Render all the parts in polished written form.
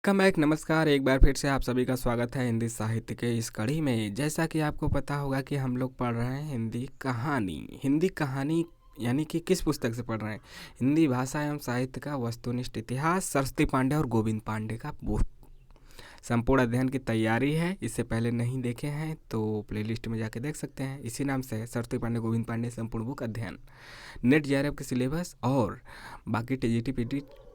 Welcome back. नमस्कार, एक बार फिर से आप सभी का स्वागत है हिंदी साहित्य के इस कड़ी में। जैसा कि आपको पता होगा कि हम लोग पढ़ रहे हैं हिंदी कहानी यानी कि किस पुस्तक से पढ़ रहे हैं? हिंदी भाषा एवं साहित्य का वस्तुनिष्ठ इतिहास, सरस्वती पांडे और गोविंद पांडे का संपूर्ण अध्ययन की तैयारी है। इससे पहले नहीं देखे हैं तो प्लेलिस्ट में जाके देख सकते हैं। इसी नाम से है सरस्वती पांडे गोविंद पांडे संपूर्ण बुक अध्ययन। नेट जेआरएफ के सिलेबस और बाकी टीजीटी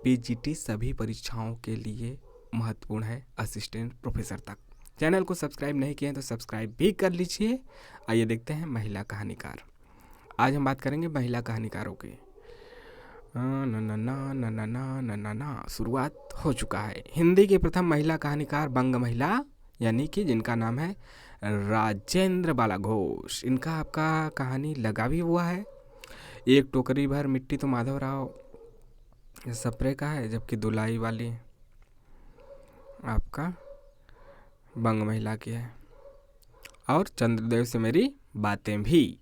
पीजीटी सभी परीक्षाओं के लिए महत्वपूर्ण है, असिस्टेंट प्रोफेसर तक। चैनल को सब्सक्राइब नहीं किए हैं तो सब्सक्राइब भी कर लीजिए। आइए देखते हैं महिला कहानीकार। आज हम बात करेंगे महिला कहानीकारों की। ना ना ना ना ना ना ना ना ना शुरुआत हो चुका है। हिंदी की प्रथम महिला कहानीकार बंग महिला यानी कि जिनका नाम है राजेंद्र बाला घोष। इनका आपका कहानी लगा भी हुआ है। एक टोकरी भर मिट्टी तो माधवराव सप्रे का है, जबकि दुलाई वाली आपका बंग महिला की है। और चंद्रदेव से मेरी बातें भी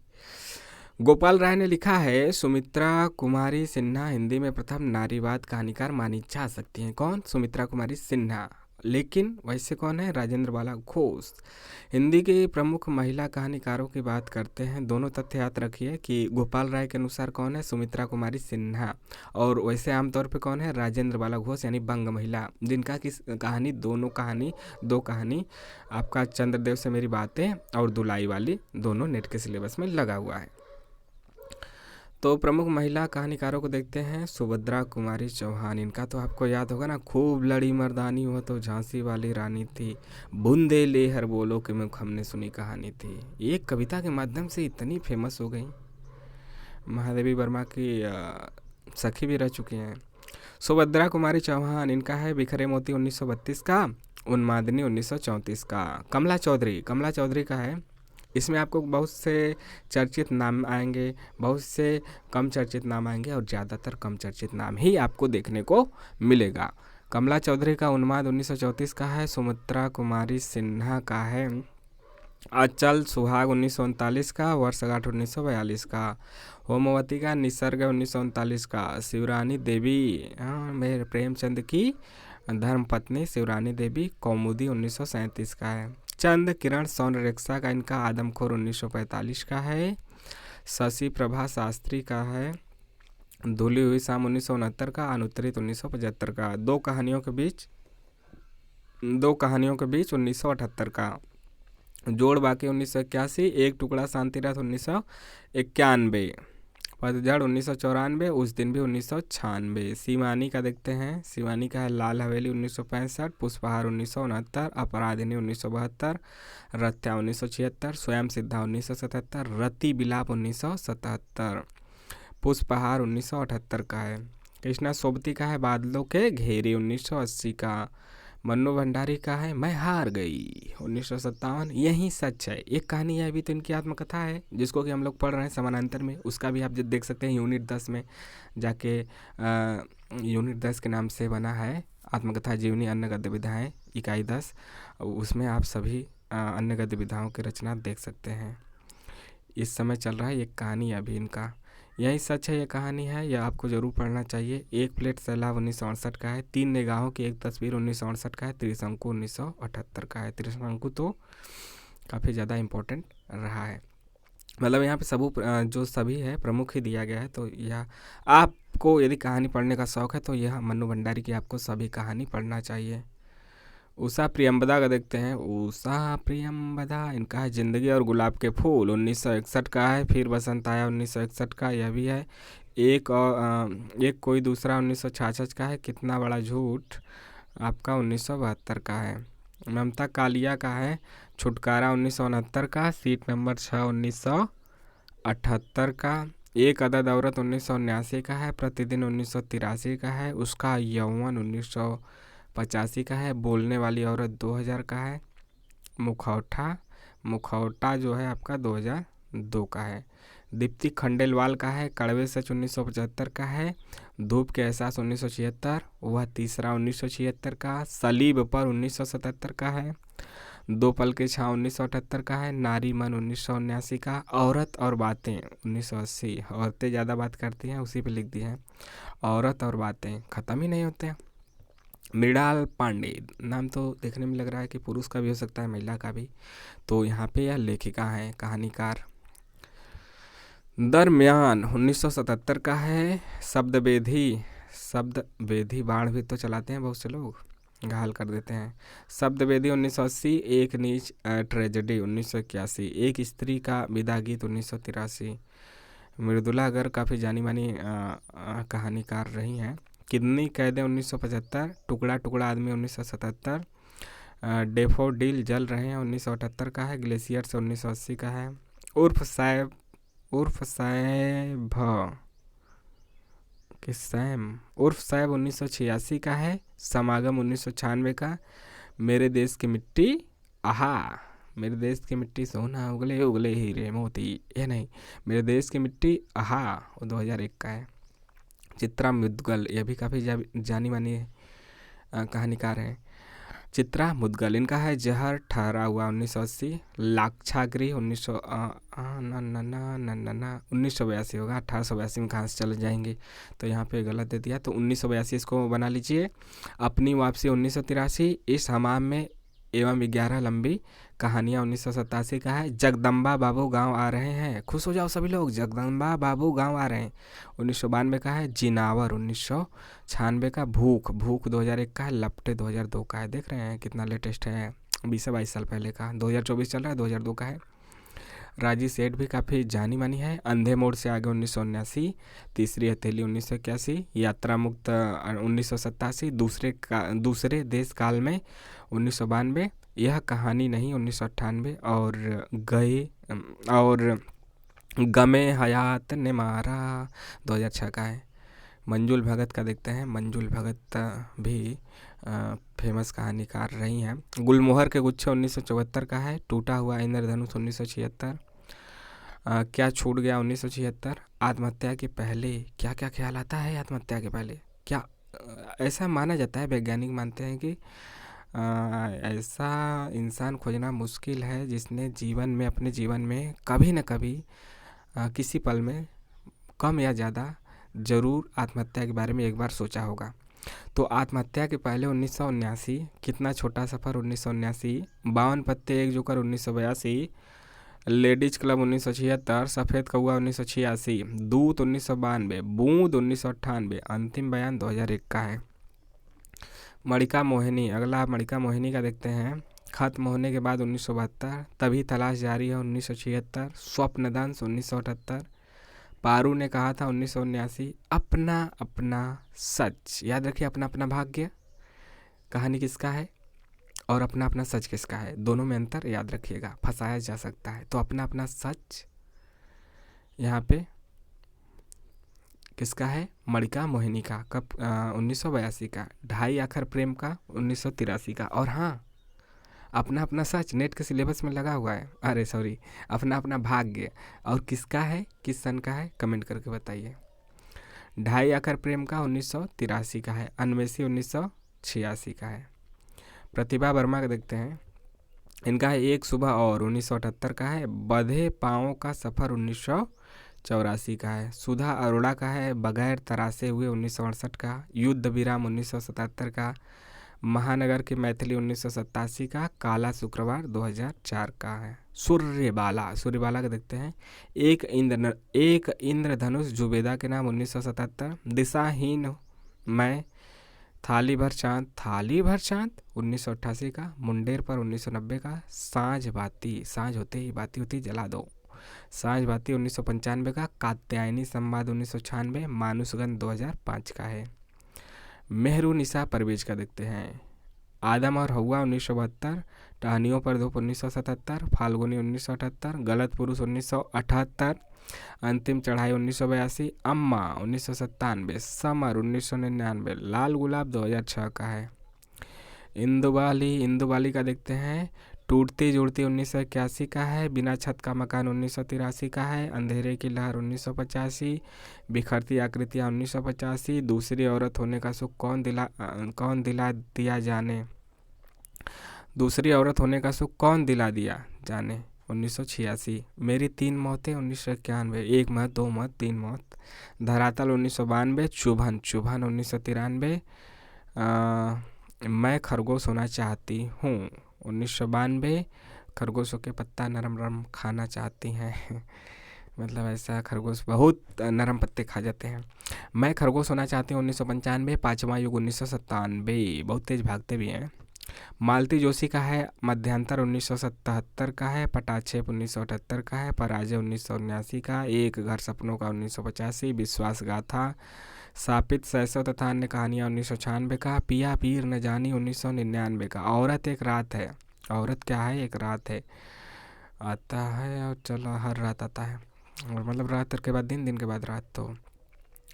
गोपाल राय ने लिखा है। सुमित्रा कुमारी सिन्हा हिंदी में प्रथम नारीवाद कहानीकार मानी जा सकती हैं। कौन? सुमित्रा कुमारी सिन्हा। लेकिन वैसे कौन है? राजेंद्र बाला घोष। हिंदी के प्रमुख महिला कहानीकारों की बात करते हैं। दोनों तथ्य याद रखिए कि गोपाल राय के अनुसार कौन है? सुमित्रा कुमारी सिन्हा। और वैसे आमतौर पे कौन है? राजेंद्र बाला घोष यानी बंग महिला, जिनका की कहानी दो कहानी आपका चंद्रदेव से मेरी बातें और दुलाई वाली दोनों नेट के सिलेबस में लगा हुआ है। तो प्रमुख महिला कहानीकारों को देखते हैं। सुभद्रा कुमारी चौहान, इनका तो आपको याद होगा ना, खूब लड़ी मर्दानी हो तो झांसी वाली रानी थी, बूंदे ले हर बोलो के मुख हमने सुनी कहानी थी। एक कविता के माध्यम से इतनी फेमस हो गई। महादेवी वर्मा की सखी भी रह चुकी हैं। सुभद्रा कुमारी चौहान, इनका है बिखरे मोती 1932 का, उन्मादिनी 1934 का। कमला चौधरी का है। इसमें आपको बहुत से चर्चित नाम आएंगे, बहुत से कम चर्चित नाम आएंगे और ज़्यादातर कम चर्चित नाम ही आपको देखने को मिलेगा। कमला चौधरी का उन्माद 1934 का है। सुमित्रा कुमारी सिन्हा का है अचल सुहाग 1939 का, वर्षगांठ 1942 का। होमवती का निसर्ग 1939 का। शिवरानी देवी, मेरे प्रेमचंद की धर्मपत्नी शिवरानी देवी, कौमुदी 1937 का है। चंद किरण सौनरेखा का इनका आदमखोर 1945 का है। शशि प्रभा शास्त्री का है धुली हुई शाम 1969 का, अनुत्तरित 1975 का। दो कहानियों के बीच 1978 का। जोड़ बाकी 1981, एक टुकड़ा शांतिरथ 1991, पतझड़ 1994, उस दिन भी 1996। शिवानी का देखते हैं। शिवानी का है लाल हवेली 1965, पुष्पहार 1969, अपराधिनी 1972, रथ्या 1976, स्वयं सिद्धा 1977, रति बिलाप 1977, पुष्पहार 1978 का है। कृष्णा सोबती का है बादलों के घेरे 1980 का। मन्नू भंडारी का है मैं हार गई 1957। यही सच है। एक कहानी है अभी तो इनकी आत्मकथा है, जिसको कि हम लोग पढ़ रहे हैं समानांतर में। उसका भी आप देख सकते हैं यूनिट 10 में जाके। यूनिट 10 के नाम से बना है आत्मकथा जीवनी अन्य गद्य विधाएँ, इकाई 10। उसमें आप सभी अन्य गद्य विधाओं की रचना देख सकते हैं। इस समय चल रहा है एक कहानी अभी इनका। यही सच है, ये कहानी है, यह आपको ज़रूर पढ़ना चाहिए। एक प्लेट सैलाब 1968 का है। तीन निगाहों की एक तस्वीर 1968 का है। त्रिशंकु 1978 का है। त्रिशंकु तो काफ़ी ज़्यादा इम्पोर्टेंट रहा है। मतलब यहाँ पे जो सभी है प्रमुख ही दिया गया है। तो यह आपको यदि कहानी पढ़ने का शौक़ है तो यह मन्नू भंडारी की आपको सभी कहानी पढ़ना चाहिए। उषा प्रियंबदा का देखते हैं। उषा प्रियंबदा, इनका है जिंदगी और गुलाब के फूल 1961 का है। फिर बसंत आया 1961 का, यह भी है। एक कोई दूसरा 1966 का है। कितना बड़ा झूठ आपका 1972 का है। ममता कालिया का है छुटकारा 1969 का। सीट नंबर 6 1978 का। एक अदद औरत 1979 का है। प्रतिदिन 1983 का है। उसका यौवन 1985 का है। बोलने वाली औरत 2000 का है। मुखौटा जो है आपका 2002 का है। दीप्ति खंडेलवाल का है कड़वे सच 1975 का है। धूप के एहसास 1976, वह तीसरा 1976 का। सलीब पर 1977 का है। दो पल के छाँव 1978 का है। नारी मन 1979 का। औरत और बातें 1980। औरतें ज़्यादा बात करती हैं, उसी पे लिख दी हैं। औरत और बातें ख़त्म ही नहीं होते हैं। मृणाल पांडे, नाम तो देखने में लग रहा है कि पुरुष का भी हो सकता है, महिला का भी। तो यहाँ पे यह लेखिका हैं, कहानीकार। दरमियान 1977 का है। शब्द वेदी बाण भी तो चलाते हैं बहुत से लोग, घायल कर देते हैं। शब्द वेदी 1980। एक नीच ट्रेजेडी 1981। एक स्त्री का विदा गीत 1983। मृदुला अगर काफ़ी जानी मानी कहानीकार रही हैं। कितनी कैदें 1975। टुकड़ा टुकड़ा आदमी 1977। डेफोडिल जल रहे हैं 1978 का है। ग्लेशियर से 1980 का है। उर्फ साहेब उर्फ साहेब 1986 का है। समागम 1996 का। मेरे देश की मिट्टी आहा, मेरे देश की मिट्टी सोना उगले उगले हीरे मोती, ये नहीं, मेरे देश की मिट्टी आहा, वो 2001 का है। चित्रा मुद्गल, ये भी काफ़ी जानी मानी कहानीकार हैं। चित्रा मुद्गल, इनका है जहर ठहरा हुआ 1980। लाक्षागृह 1982 होगा। 1882 में कहाँ से चले जाएंगे, तो यहाँ पे गलत दे दिया, तो 1982 इसको बना लीजिए। अपनी वापसी 1983। इस हमाम में एवं 11 लंबी कहानियाँ 1987 का है। जगदम्बा बाबू गांव आ रहे हैं, खुश हो जाओ सभी लोग, जगदम्बा बाबू गांव आ रहे हैं 1992 का है। जिनावर 1996 का। भूख 2001 का है। लपटे 2002 का है। देख रहे हैं कितना लेटेस्ट है, 20 से 22 साल पहले का। 2024 चल रहा है, 2002 का है। राजी सेठ भी काफ़ी जानी मानी है। अंधे मोड़ से आगे 1979। तीसरी हथेली 1981। यात्रा मुक्त 1987। दूसरे देश काल में 1992। यह कहानी नहीं 1998। और गमे हयात ने मारा 2006 का है। मंजुल भगत का देखते हैं। मंजुल भगत भी फेमस कहानीकार रही हैं। गुलमोहर के गुच्छे 1974 का है। टूटा हुआ इंद्रधनुष 1976। क्या छूट गया 1976। आत्महत्या के पहले क्या क्या ख्याल आता है, आत्महत्या के पहले क्या, ऐसा माना जाता है, वैज्ञानिक मानते हैं कि ऐसा इंसान खोजना मुश्किल है जिसने अपने जीवन में कभी न कभी किसी पल में कम या ज़्यादा ज़रूर आत्महत्या के बारे में एक बार सोचा होगा। तो आत्महत्या के पहले 1979। कितना छोटा सफ़र 1979। 52 पत्ते एक जोकर 1982। Ladies club 1976। सफ़ेद कौआ 1986। दूत 1992। बूंद 1998। अंतिम बयान 2001 का है। मणिका मोहिनी, अगला मणिका मोहिनी का देखते हैं। खत्म होने के बाद 1972। तभी तलाश जारी है 1976। स्वप्नदंश 1978। पारू ने कहा था 1979। अपना अपना सच, याद रखिए, अपना अपना भाग्य कहानी किसका है और अपना अपना सच किसका है, दोनों में अंतर याद रखिएगा, फंसाया जा सकता है। तो अपना अपना सच यहाँ पे किसका है, मणिका मोहिनी का। कब 1982 का। ढाई आखर प्रेम का 1983 का। और हाँ, अपना अपना सच नेट के सिलेबस में लगा हुआ है, अरे सॉरी, अपना अपना भाग्य, और किसका है, किस सन का है, कमेंट करके बताइए। ढाई आखर प्रेम का 1983 का है। अन्वेषी 1986 का है। प्रतिभा वर्मा का देखते हैं। इनका है एक सुबह और 1978 का है। बधे पाँवों का सफ़र 1984 का है। सुधा अरोड़ा का है बगैर तरासे हुए 1968 का। युद्ध विराम 1977 का। महानगर की मैथिली 1987 का। काला शुक्रवार 2004 का है। सूर्यबाला का देखते हैं। एक इंद्रधनुष जुबेदा के नाम 1977। दिशाहीन मैं। थाली भर चांद 1988 का। मुंडेर पर 1990 का। सांझ होते ही बाती होती जला दो, सांझ बाती 1995 का। कात्यायनी संवाद 1996। मानुषगंध 2005 का है। मेहरुनिसा परवेज का देखते हैं। आदम और हवा 1972। टहनियों पर धूप 1977। फाल्गुनी 1978। गलत पुरुष 1978। अंतिम चढ़ाई 1982। अम्मा 1997। समर 1999। लाल गुलाब 2006 का है। इंदुबाली का देखते हैं। टूटती जुड़ती 1981 का है। बिना छत का मकान 1983 का है। अंधेरे की लहर 1985। बिखरती आकृतियाँ 1985। दूसरी औरत होने का सुख कौन दिला दिया जाने, दूसरी औरत होने का सुख कौन दिला दिया जाने 1986। मेरी तीन मौतें 1991। एक मौत, दो मौत, तीन मौत। धरातल 1992। चुभन 1993। मैं खरगोश होना चाहती हूँ 1992। खरगोशों के पत्ता नरम नरम खाना चाहती हैं मतलब ऐसा खरगोश बहुत नरम पत्ते खा जाते हैं। मैं खरगोश होना चाहती हूँ 1995। पाँचवा युग 1997, बहुत तेज भागते भी हैं। मालती जोशी का है मध्यांतर 1977 का है। पटाक्षेप 1978 का है। पराजय 1979 का। एक घर सपनों का 1985। विश्वासगाथा सापित सैसव तथा अन्य कहानियाँ 1996 का। पिया पीर न जानी 1999 का। औरत एक रात है। औरत क्या है? एक रात है, आता है और चलो हर रात आता है, और मतलब रात के बाद दिन, दिन के बाद रात, तो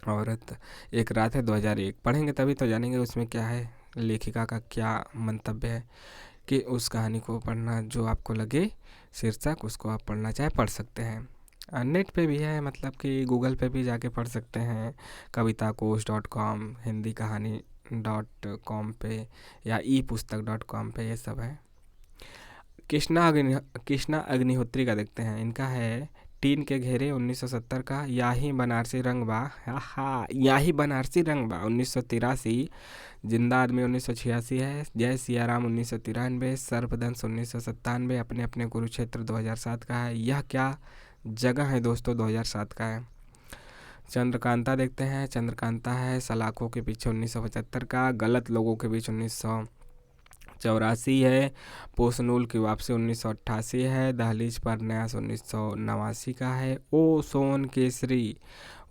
औरत एक रात है 2001। पढ़ेंगे तभी तो जानेंगे उसमें क्या है, लेखिका का क्या मंतव्य है। कि उस कहानी को पढ़ना, जो आपको लगे शीर्षक, उसको आप पढ़ना चाहे पढ़ सकते हैं। नेट पे भी है, मतलब कि गूगल पे भी जाके पढ़ सकते हैं। कविताकोश.com, हिंदी कहानी .com पे, या eपुस्तक.com पे, ये सब है। कृष्णा अग्निहोत्री का देखते हैं। इनका है टीन के घेरे 1970 का। याही बनारसी रंग बा, हा याही बनारसी रंग बा 1983। जिंदा आदमी 1986 है। जय सियाराम 1993। सर्पदंश 1997। अपने अपने कुरुक्षेत्र 2007 का है। यह क्या जगह है दोस्तों 2007 का है। चंद्रकांता देखते हैं। चंद्रकांता है सलाखों के पीछे 1975 का। गलत लोगों के बीच 1984 है। पोसनूल की वापसी 1988 है। दहलीज पर न्यास 1989 का है। ओ सोन केसरी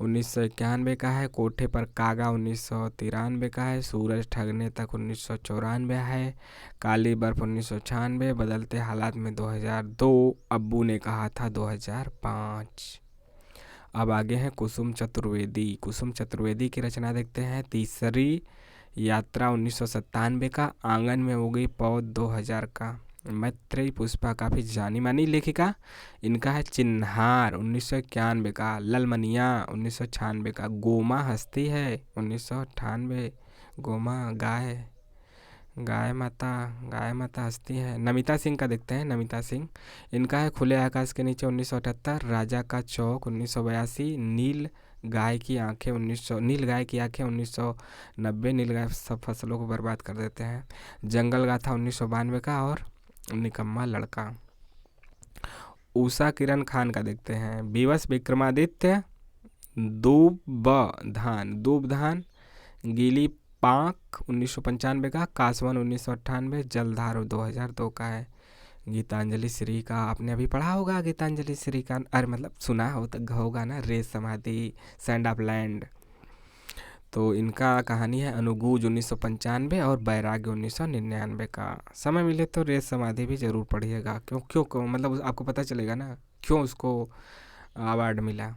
1991 का है। कोठे पर कागा 1993 का है। सूरज ठगने तक 1994 है। काली बर्फ 1996। बदलते हालात में 2002। अब्बू ने कहा था 2005। अब आगे हैं कुसुम चतुर्वेदी। कुसुम चतुर्वेदी की रचना देखते हैं। तीसरी यात्रा 1997 का। आंगन में उगी पौध 2000 का। मैत्रेयी पुष्पा काफ़ी जानी मानी लेखिका। इनका है चिन्हार 1991 का। ललमनिया 1996 का। गोमा हस्ती है 1998। गोमा गाय, गाय माता हस्ती है। नमिता सिंह का देखते हैं। नमिता सिंह, इनका है खुले आकाश के नीचे 1978। राजा का चौक 1982। नील गाय की आंखें 1990। नील गाय सब फसलों को बर्बाद कर देते हैं। जंगल गाथा 1992 का। और निकम्मा लड़का। उषा किरण खान का देखते हैं। विवश विक्रमादित्य, दूब धान, गीली पाक 1995 का। कासवन 1998। जलधार 2002 का है। गीतांजलि श्री का आपने अभी पढ़ा होगा। गीतांजलि श्री का, अरे मतलब सुना हो तो होगा ना। रेस समाधि, सैंड ऑफ लैंड। तो इनका कहानी है अनुगूज 1995 और बैराग्य 1999 का। समय मिले तो रेस समाधि भी ज़रूर पढ़िएगा। क्यों मतलब आपको पता चलेगा ना क्यों उसको अवार्ड मिला।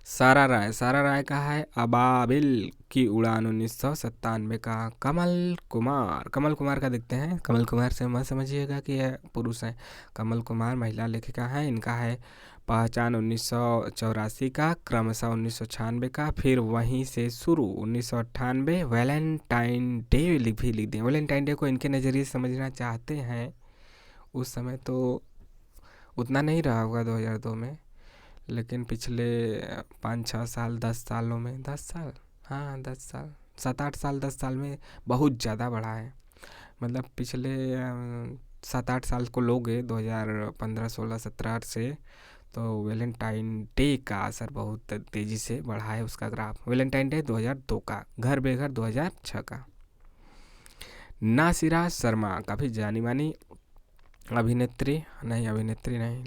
सारा राय का है अबाबिल की उड़ान 1997 का। कमल कुमार का देखते हैं। कमल कुमार से मत समझिएगा कि यह पुरुष है। कमल कुमार महिला लेखिका है। इनका है पहचान 1984 का। क्रमशः 1996 का। फिर वहीं से शुरू 1998। वैलेंटाइन डे भी लिख दें। वैलेंटाइन डे को इनके नज़रिए से समझना चाहते हैं। उस समय तो उतना नहीं रहा होगा 2002 में, लेकिन पिछले 5-6 साल 10 सालों में, 10 साल, हाँ 10 साल, 7-8 साल 10 साल में बहुत ज़्यादा बढ़ा है। मतलब पिछले 7-8 साल को लोगे 2015, 16, 17 से, तो वैलेंटाइन डे का असर बहुत तेज़ी से बढ़ा है उसका ग्राफ। वैलेंटाइन डे 2002 का। घर बेघर 2006 का। नासिरा शर्मा काफ़ी जानी मानी अभिनेत्री नहीं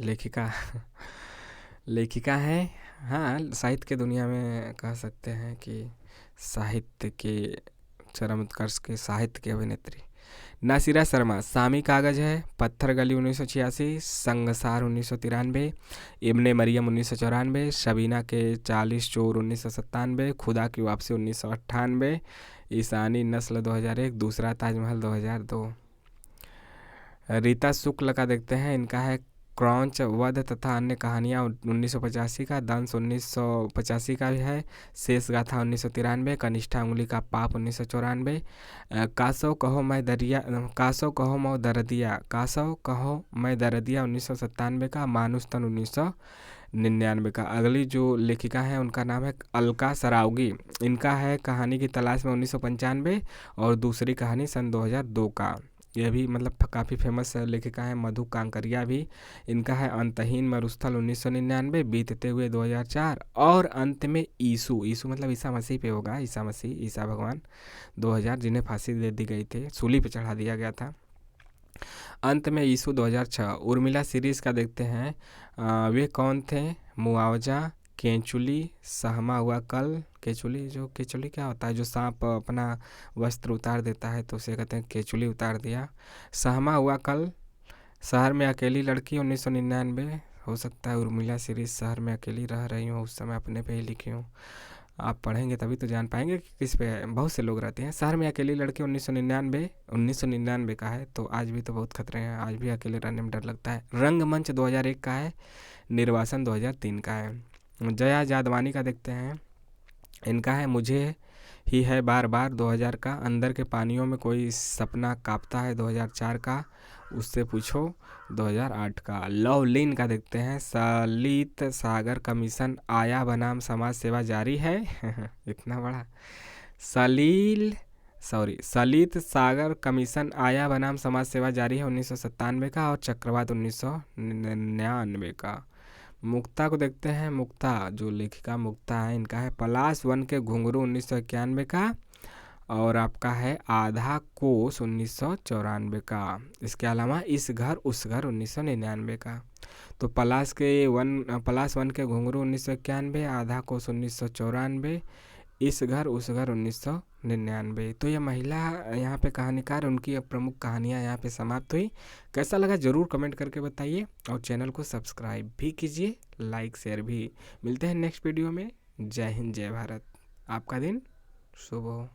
लेखिका है। हाँ, साहित्य के दुनिया में कह सकते हैं कि साहित्य के चरम उत्कर्ष के साहित्य की अभिनेत्री नासिरा शर्मा। सामी कागज है, पत्थर गली 1986, संगसार 1993, इब्ने मरियम 1994, शबीना के 40 चोर 1997, खुदा की वापसी 1998, ईशानी नस्ल 2001, दूसरा ताजमहल 2002। रीता शुक्ल का देखते हैं। इनका है क्रौंच वध तथा अन्य कहानियाँ 1985 का। दंश 1985 का भी है। शेष गाथा 1993। कनिष्ठा उंगली का पाप 1994। कासो कहो मैं दरदिया 1997 का। मानुस्तन 99 का। अगली जो लेखिका है उनका नाम है अलका सरावगी। इनका है कहानी की तलाश में 1995 और दूसरी कहानी सन 2002 का। यह भी मतलब काफ़ी फेमस लेखिका है। मधु कांकरिया भी, इनका है अंतहीन मरुस्थल 1999, बीतते हुए 2004 और अंत में ईसु। ईसु मतलब ईसा मसीह पे होगा, ईसा मसीह, ईसा भगवान 2000, जिन्हें फांसी दे दी गई थी, सूली पे चढ़ा दिया गया था। अंत में ईसु 2006। उर्मिला सीरीज़ का देखते हैं। वे कौन थे? मुआवजा, केंचुली, सहमा हुआ कल। केचुली क्या होता है? जो सांप अपना वस्त्र उतार देता है तो उसे कहते हैं केचुली उतार दिया। सहमा हुआ कल, शहर में अकेली लड़की 1999। हो सकता है उर्मिला सीरीज शहर में अकेली रह रही हूँ, उस समय अपने पे ही लिखी हूँ। आप पढ़ेंगे तभी तो जान पाएंगे कि किस पे बहुत से लोग रहते हैं। शहर में अकेली लड़की 1999 का है, तो आज भी तो बहुत खतरे हैं, आज भी अकेले रहने में डर लगता है। रंगमंच 2001 का है। निर्वासन 2003 का है। जया जादवानी का देखते हैं। इनका है मुझे ही है बार बार 2000 का। अंदर के पानियों में कोई सपना कांपता है 2004 का। उससे पूछो 2008 का। लवलीन का देखते हैं। सलित सागर कमीशन आया बनाम समाज सेवा जारी है। इतना बड़ा। सलित सागर कमीशन आया बनाम समाज सेवा जारी है 1997 का और चक्रवात 1999 का। मुक्ता को देखते हैं। मुक्ता जो लेखिका मुक्ता है, इनका है पलाश वन के घुंघरू 1991 का और आपका है आधा कोस 1994 का। इसके अलावा इस घर उस घर 1999 का। तो पलाश वन के घुंघरू 1991, आधा कोस 1994, इस घर उस घर 1999। तो यह महिला यहाँ पे कहानीकार, उनकी प्रमुख कहानियाँ यहाँ पे समाप्त हुई। कैसा लगा ज़रूर कमेंट करके बताइए और चैनल को सब्सक्राइब भी कीजिए, लाइक शेयर भी। मिलते हैं नेक्स्ट वीडियो में। जय हिंद, जय भारत। आपका दिन शुभ हो।